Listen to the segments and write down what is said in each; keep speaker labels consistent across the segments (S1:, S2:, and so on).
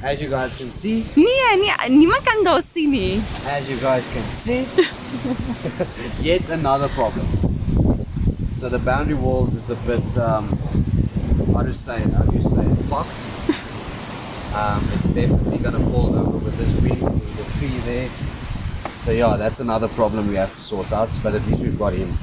S1: As you guys can see.
S2: Niemand kan daar zien nie.
S1: As you guys can see. Yet another problem. So the boundary walls is a bit, how do you say it, fucked. It's definitely going to fall over with this wind, with the tree there. So yeah, that's another problem we have to sort out, but at least we've got him.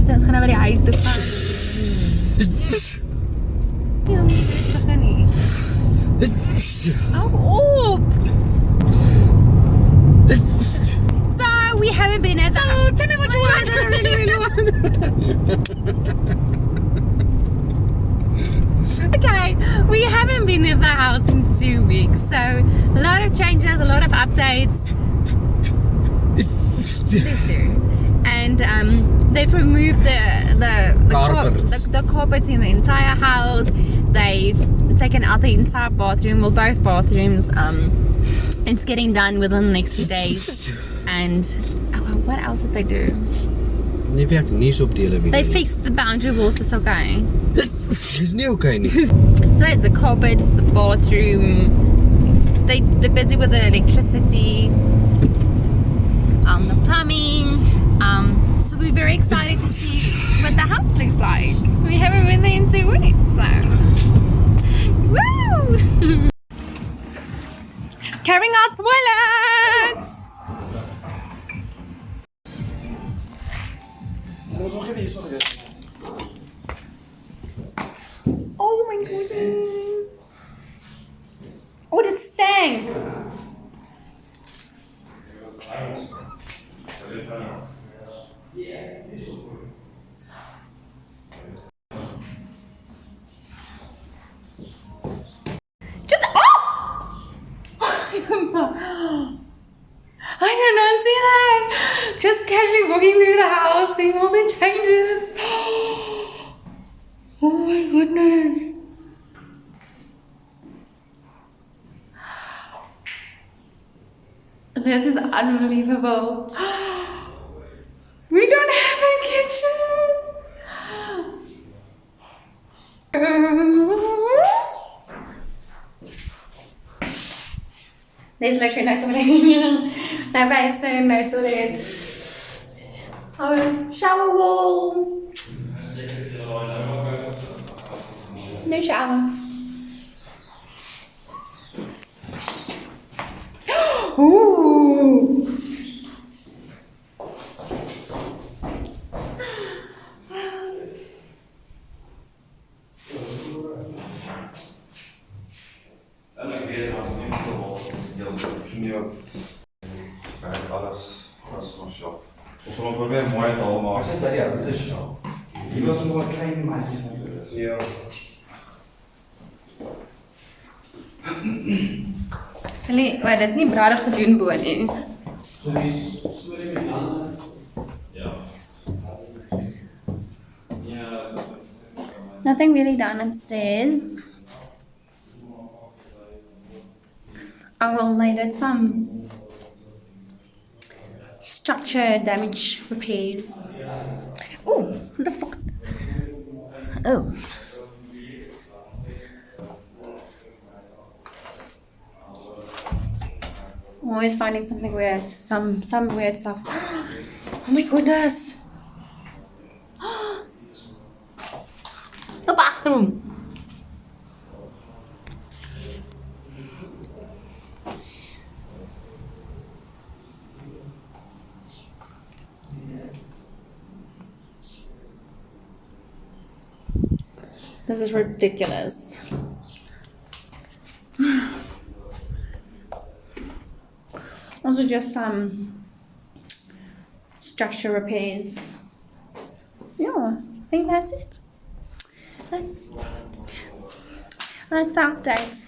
S2: Ons gaan nou by die huis toe gaan. Ja, dit begin nie. Hou op! So, we haven't been at the house. Tell me what you want. What I really want. Okay, we haven't been at the house in 2 weeks, so a lot of changes, a lot of updates. This year. And they've removed the carpets in the entire house. They've taken out the entire bathroom, well, both bathrooms. It's getting done within the next 2 days. And what else did they do? They fixed the boundary walls. It's okay.
S1: It's nie okay nie.
S2: So it's the carpets, the bathroom. They're busy with the electricity, the plumbing. So we're very excited to see what the house looks like. We haven't been there in 2 weeks, so woo! Carrying out toilets. Oh my goodness! Oh, it stank. Just I did not see that. Just casually walking through the house, seeing all the changes. Oh my goodness. This is unbelievable. We don't have a kitchen. There's literally no toilet. No basin, no toilet. Shower wall. No shower. Ooh.
S3: Alles van shop. Of we proberen mooi te houden, maar zit daar ja, dat is zo. Hier was nog een kleine maatjes natuurlijk. Ja.
S2: Maar dat is niet bradig gedoen boven nie.
S3: Ja.
S2: Nothing really done upstairs. Oh well, they did some structure damage repairs. Oh, what the fuck's... Oh. I'm always finding something weird, some weird stuff. Oh my goodness! The bathroom! This is ridiculous. Also just some structure repairs. So yeah, I think that's it. That's the update.